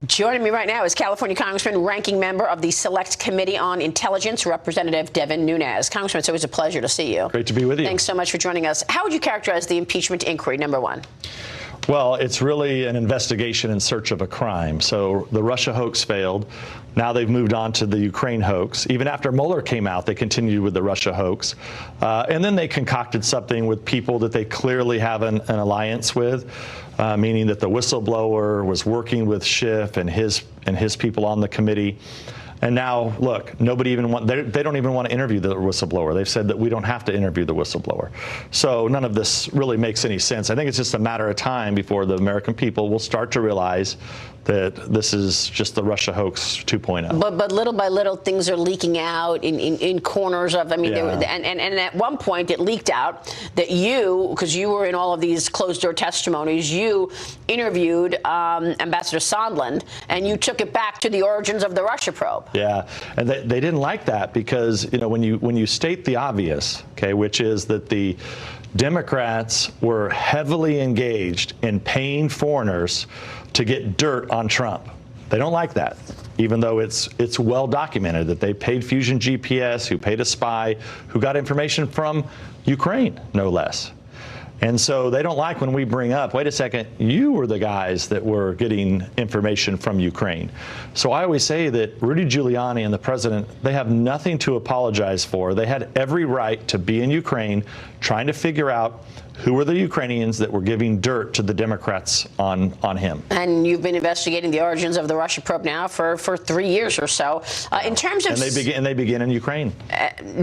Joining me right now is California Congressman, ranking member of the Select Committee on Intelligence, Representative Nunes. Congressman, it's always a pleasure to see you. Great to be with you. Thanks so much for joining us. How would you characterize the impeachment inquiry, number one? Well, it's really an investigation in search of a crime. So the Russia hoax failed. Now they've moved on to the Ukraine hoax. Even after Mueller came out, they continued with the Russia hoax. And then they concocted something with people that they clearly have an alliance with, meaning that the whistleblower was working with Schiff and his people on the committee. And now, look, they don't even want to interview the whistleblower. They've said that we don't have to interview the whistleblower. So none of this really makes any sense. I think it's just a matter of time before the American people will start to realize that this is just the Russia hoax 2.0. But little by little, things are leaking out in corners of, and at one point it leaked out that you, because you were in all of these closed-door testimonies, you interviewed Ambassador Sondland, and you took it back to the origins of the Russia probe. Yeah, and they didn't like that because, you know, when you state the obvious, okay, which is that the Democrats were heavily engaged in paying foreigners to get dirt on Trump. They don't like that, even though it's well documented that they paid Fusion GPS, who paid a spy, who got information from Ukraine, no less. And so they don't like when we bring up, wait a second, you were the guys that were getting information from Ukraine. So I always say that Rudy Giuliani and the president, they have nothing to apologize for. They had every right to be in Ukraine trying to figure out who were the Ukrainians that were giving dirt to the Democrats on him. And you've been investigating the origins of the Russia probe now for 3 years or so. In terms of... And they begin in Ukraine.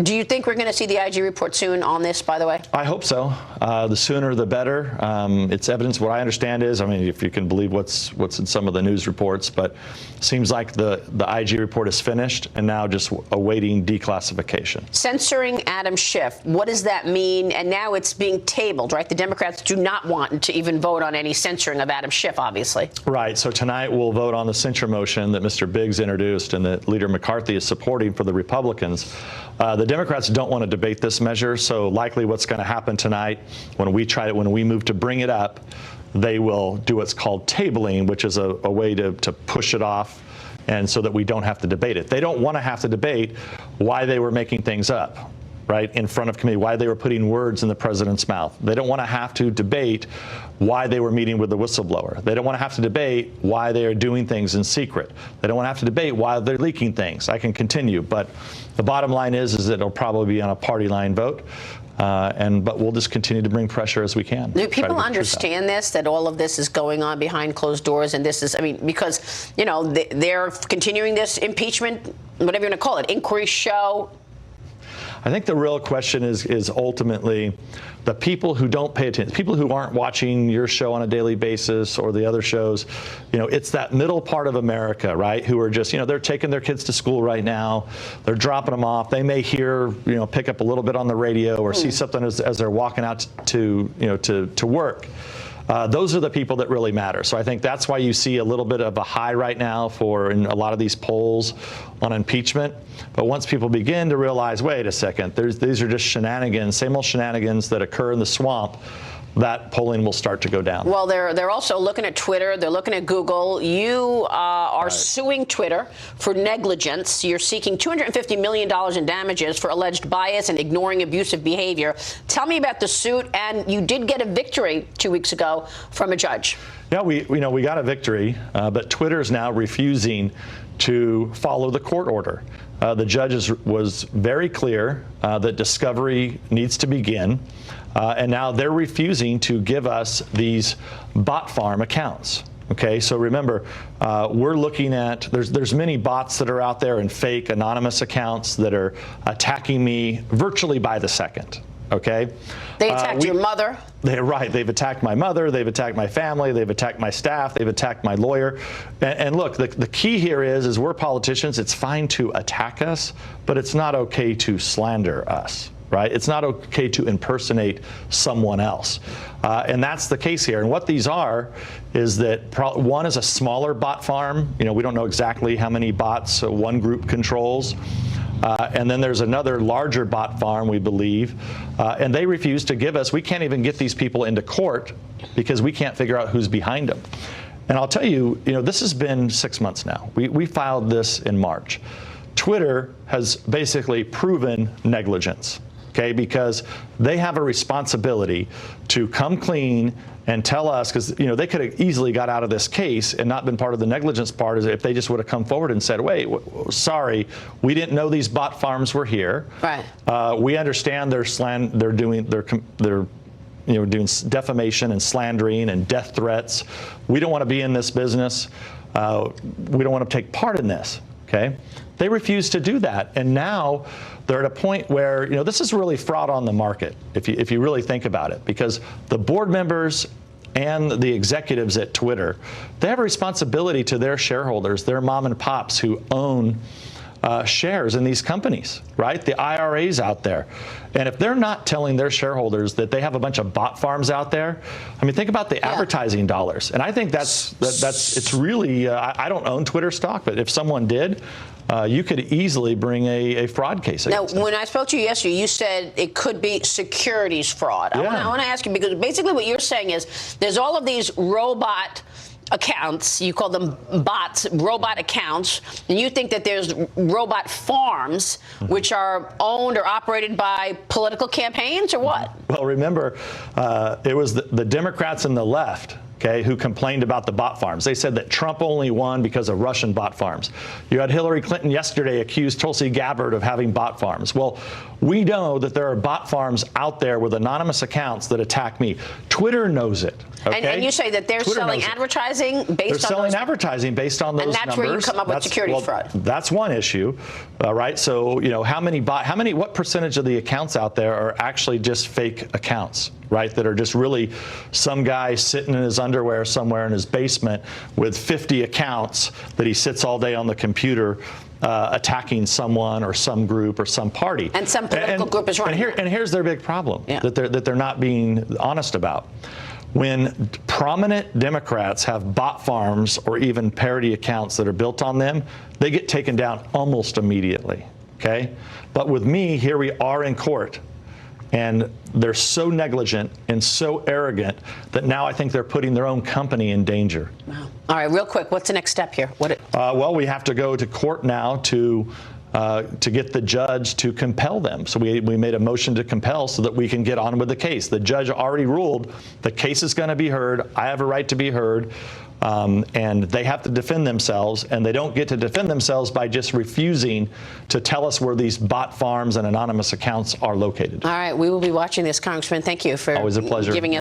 Do you think we're going to see the IG report soon on this, by the way? I hope so. The sooner the better. It's evidence. What I understand is, I mean, if you can believe what's in some of the news reports, but seems like the IG report is finished and now just awaiting declassification. Censoring Adam Schiff, what does that mean? And now it's being tabled, right? The Democrats do not want to even vote on any censoring of Adam Schiff, obviously. Right. So tonight we'll vote on the censure motion that Mr. Biggs introduced and that Leader McCarthy is supporting for the Republicans. The Democrats don't want to debate this measure, so likely what's going to happen tonight when we move to bring it up, they will do what's called tabling, which is a way to push it off, and so that we don't have to debate it. They don't want to have to debate why they were making things up, right, in front of committee, why they were putting words in the president's mouth. They don't want to have to debate why they were meeting with the whistleblower. They don't want to have to debate why they are doing things in secret. They don't want to have to debate why they're leaking things. I can continue, but the bottom line is that it'll probably be on a party line vote. But we'll just continue to bring pressure as we can. Do people understand this, that all of this is going on behind closed doors? And this is, I mean, because, you know, they're continuing this impeachment, whatever you want to call it, inquiry show. I think the real question is ultimately the people who don't pay attention, people who aren't watching your show on a daily basis or the other shows. You know, it's that middle part of America, right, who are just, you know, they're taking their kids to school right now. They're dropping them off. They may hear, you know, pick up a little bit on the radio or see something as they're walking out to work. Those are the people that really matter. So I think that's why you see a little bit of a high right now in a lot of these polls on impeachment. But once people begin to realize, wait a second, these are just shenanigans, same old shenanigans that occur in the swamp, that polling will start to go down. Well, they're also looking at Twitter. They're looking at Google. You are suing Twitter for negligence. You're seeking $250 million in damages for alleged bias and ignoring abusive behavior. Tell me about the suit. And you did get a victory 2 weeks ago from a judge. Yeah, we got a victory, but Twitter is now refusing to follow the court order. The judge was very clear that discovery needs to begin. And now they're refusing to give us these bot farm accounts. Okay, so remember, we're looking at, there's many bots that are out there and fake anonymous accounts that are attacking me virtually by the second. Okay, they attacked your mother. Right. They've attacked my mother. They've attacked my family. They've attacked my staff. They've attacked my lawyer. And look, the key here is we're politicians. It's fine to attack us, but it's not okay to slander us. Right? It's not okay to impersonate someone else. And that's the case here. And what these are is that one is a smaller bot farm. You know, we don't know exactly how many bots one group controls. And then there's another larger bot farm, we believe, and they refuse to give us. We can't even get these people into court because we can't figure out who's behind them. And I'll tell you, this has been 6 months now. We filed this in March. Twitter has basically proven negligence, okay, because they have a responsibility to come clean and tell us, because they could have easily got out of this case and not been part of the negligence part, if they just would have come forward and said, wait, sorry, we didn't know these bot farms were here. Right. We understand they're doing defamation and slandering and death threats. We don't want to be in this business. We don't want to take part in this. Okay. They refuse to do that, and now they're at a point where this is really fraud on the market, if you really think about it, because the board members and the executives at Twitter, they have a responsibility to their shareholders, their mom and pops who own shares in these companies, right? The IRAs out there. And if they're not telling their shareholders that they have a bunch of bot farms out there, I mean, think about the advertising dollars. And I think it's really, I don't own Twitter stock, but if someone did, you could easily bring a fraud case against them. When I spoke to you yesterday, you said it could be securities fraud. Yeah. I want to ask you, because basically what you're saying is there's all of these robot accounts, you call them bots, robot accounts, and you think that there's robot farms which are owned or operated by political campaigns, or what? Well, remember, it was the Democrats and the left, okay, who complained about the bot farms. They said that Trump only won because of Russian bot farms. You had Hillary Clinton yesterday accused Tulsi Gabbard of having bot farms. Well, we know that there are bot farms out there with anonymous accounts that attack me. Twitter knows it. Okay? And you say that they're selling advertising based on those. They're selling advertising based on those numbers. And that's where you come up with securities fraud. That's one issue, right? So, what percentage of the accounts out there are actually just fake accounts, right? That are just really some guy sitting in his underwear somewhere in his basement with 50 accounts that he sits all day on the computer attacking someone or some group or some party. And some political group is running. And here's their big problem that they're not being honest about. When prominent Democrats have bot farms or even parody accounts that are built on them, they get taken down almost immediately. Okay? But with me, here we are in court. And they're so negligent and so arrogant that now I think they're putting their own company in danger. Wow. All right, real quick, what's the next step here? Well, we have to go to court now to get the judge to compel them. So we made a motion to compel so that we can get on with the case. The judge already ruled the case is going to be heard. I have a right to be heard. And they have to defend themselves, and they don't get to defend themselves by just refusing to tell us where these bot farms and anonymous accounts are located. All right, we will be watching this, Congressman. Thank you for always a pleasure. Giving us